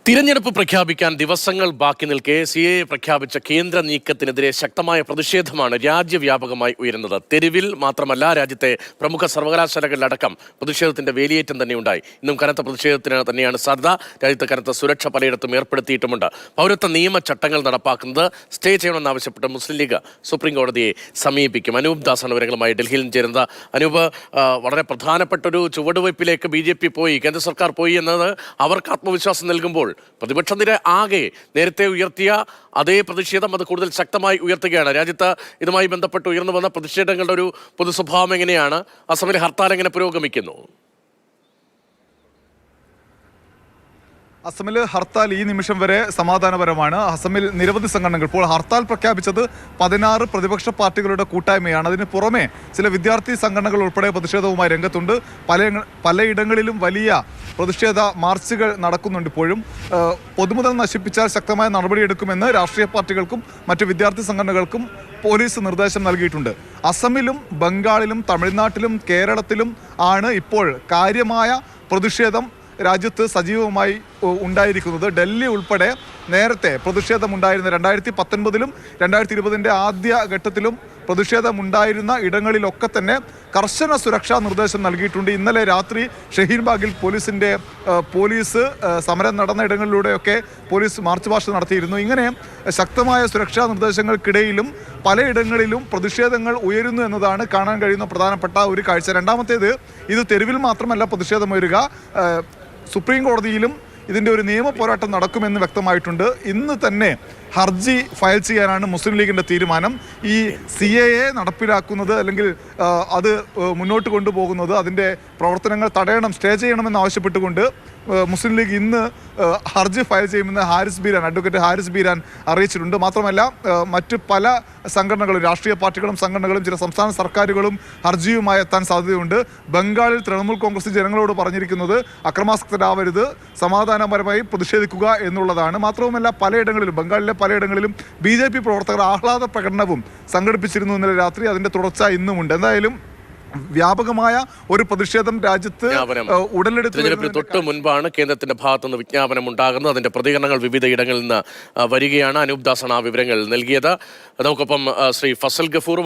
തിരഞ്ഞെടുപ്പ് പ്രഖ്യാപിക്കാൻ ദിവസങ്ങൾ ബാക്കി നിൽക്കെ CAA പ്രഖ്യാപിച്ച കേന്ദ്ര നീക്കത്തിനെതിരെ ശക്തമായ പ്രതിഷേധമാണ് രാജ്യവ്യാപകമായി ഉയരുന്നത്. തെരുവിൽ മാത്രമല്ല, രാജ്യത്തെ പ്രമുഖ സർവകലാശാലകളിലടക്കം പ്രതിഷേധത്തിന്റെ വേലിയേറ്റം തന്നെയുണ്ടായി. ഇന്നും കനത്ത പ്രതിഷേധത്തിന് തന്നെയാണ് സാധ്യത. രാജ്യത്ത് കനത്ത സുരക്ഷ പലയിടത്തും ഏർപ്പെടുത്തിയിട്ടുമുണ്ട്. പൗരത്വ നിയമ ചട്ടങ്ങൾ നടപ്പാക്കുന്നത് സ്റ്റേ ചെയ്യണമെന്നാവശ്യപ്പെട്ട് മുസ്ലിം ലീഗ് സുപ്രീം കോടതിയെ സമീപിക്കും. അനൂപ് ദാസാണ് വിവരങ്ങളുമായി ഡൽഹിയിൽ ചേരുന്നത്. അനൂപ്, വളരെ പ്രധാനപ്പെട്ട ഒരു ചുവടുവയ്പ്പിലേക്ക് BJP പോയി, കേന്ദ്ര സർക്കാർ പോയി എന്നത് അവർക്ക് ആത്മവിശ്വാസം നൽകുമ്പോൾ പ്രതിപക്ഷ നിര ആകെ നേരത്തെ ഉയർത്തിയ അതേ പ്രതിഷേധം അത് കൂടുതൽ ശക്തമായി ഉയർത്തുകയാണ്. രാജ്യത്ത് ഇതുമായി ബന്ധപ്പെട്ട് ഉയർന്നു വന്ന പ്രതിഷേധങ്ങളുടെ ഒരു പൊതു സ്വഭാവം എങ്ങനെയാണ്? അസമിലെ ഹർത്താൽ എങ്ങനെ പുരോഗമിക്കുന്നു? അസമിൽ ഹർത്താൽ ഈ നിമിഷം വരെ സമാധാനപരമാണ്. അസമിൽ നിരവധി സംഘടനകൾ ഇപ്പോൾ ഹർത്താൽ പ്രഖ്യാപിച്ചത് 16 പ്രതിപക്ഷ പാർട്ടികളുടെ കൂട്ടായ്മയാണ്. അതിന് പുറമെ ചില വിദ്യാർത്ഥി സംഘടനകൾ ഉൾപ്പെടെ പ്രതിഷേധവുമായി രംഗത്തുണ്ട്. പലയിടങ്ങളിലും വലിയ പ്രതിഷേധ മാർച്ചുകൾ നടക്കുന്നുണ്ട്. ഇപ്പോഴും പൊതുമുതൽ നശിപ്പിച്ചാൽ ശക്തമായ നടപടിയെടുക്കുമെന്ന് രാഷ്ട്രീയ പാർട്ടികൾക്കും മറ്റു വിദ്യാർത്ഥി സംഘടനകൾക്കും പോലീസ് നിർദ്ദേശം നൽകിയിട്ടുണ്ട്. അസമിലും ബംഗാളിലും തമിഴ്നാട്ടിലും കേരളത്തിലും ആണ് ഇപ്പോൾ കാര്യമായ പ്രതിഷേധം രാജ്യത്ത് സജീവമായി ഉണ്ടായിരിക്കുന്നത്. ഡൽഹി ഉൾപ്പെടെ നേരത്തെ പ്രതിഷേധമുണ്ടായിരുന്ന 2019-ലും 2020-ന്റെ ആദ്യ ഘട്ടത്തിലും പ്രതിഷേധമുണ്ടായിരുന്ന ഇടങ്ങളിലൊക്കെ തന്നെ കർശന സുരക്ഷാ നിർദ്ദേശം നൽകിയിട്ടുണ്ട്. ഇന്നലെ രാത്രി ഷഹീൻബാഗിൽ പോലീസ് സമരം നടന്ന ഇടങ്ങളിലൂടെയൊക്കെ പോലീസ് മാർച്ച് പാസ്റ്റ് നടത്തിയിരുന്നു. ഇങ്ങനെ ശക്തമായ സുരക്ഷാ നിർദ്ദേശങ്ങൾക്കിടയിലും പലയിടങ്ങളിലും പ്രതിഷേധങ്ങൾ ഉയരുന്നു എന്നതാണ് കാണാൻ കഴിയുന്ന പ്രധാനപ്പെട്ട ഒരു കാഴ്ച. രണ്ടാമത്തേത്, ഇത് തെരുവിൽ മാത്രമല്ല പ്രതിഷേധമുയരുക, സുപ്രീം കോടതിയിലും ഇതിൻ്റെ ഒരു നിയമ പോരാട്ടം നടക്കുമെന്ന് വ്യക്തമായിട്ടുണ്ട്. ഇന്ന് തന്നെ ഹർജി ഫയൽ ചെയ്യാനാണ് മുസ്ലിം ലീഗിൻ്റെ തീരുമാനം. ഈ CAA നടപ്പിലാക്കുന്നത് അല്ലെങ്കിൽ അത് മുന്നോട്ട് കൊണ്ടുപോകുന്നത്, അതിൻ്റെ പ്രവർത്തനങ്ങൾ തടയണം, സ്റ്റേ ചെയ്യണമെന്ന് ആവശ്യപ്പെട്ടുകൊണ്ട് മുസ്ലിം ലീഗ് ഇന്ന് ഹർജി ഫയൽ ചെയ്യുമെന്ന് അഡ്വക്കേറ്റ് ഹാരിസ് ബീരാൻ അറിയിച്ചിട്ടുണ്ട്. മാത്രമല്ല, മറ്റ് പല സംഘടനകളും, രാഷ്ട്രീയ പാർട്ടികളും സംഘടനകളും ചില സംസ്ഥാന സർക്കാരുകളും ഹർജിയുമായി എത്താൻ സാധ്യതയുണ്ട്. ബംഗാളിൽ തൃണമൂൽ കോൺഗ്രസ് ജനങ്ങളോട് പറഞ്ഞിരിക്കുന്നത് അക്രമാസക്തരാവരുത്, സമാധാനപരമായി പ്രതിഷേധിക്കുക എന്നുള്ളതാണ്. മാത്രവുമല്ല, ബംഗാളിലെ പലയിടങ്ങളിലും BJP പ്രവർത്തകർ ആഹ്ലാദ പ്രകടനവും സംഘടിപ്പിച്ചിരുന്നു ഇന്നലെ രാത്രി. അതിൻ്റെ തുടർച്ച ഇന്നുമുണ്ട്. എന്തായാലും വ്യാപകമായ ഒരു പ്രതിഷേധം രാജ്യത്ത് ഉടലെടുത്ത് തൊട്ട് മുൻപാണ് കേന്ദ്രത്തിന്റെ ഭാഗത്തുനിന്ന് വിജ്ഞാപനം ഉണ്ടാകുന്നത്. അതിന്റെ പ്രതികരണങ്ങൾ വിവിധ ഇടങ്ങളിൽ നിന്ന് വരികയാണ്. അനൂപ് ദാസാണ് ആ വിവരങ്ങൾ നൽകിയത്. നമുക്കൊപ്പം ശ്രീ ഫസൽ ഗഫൂർ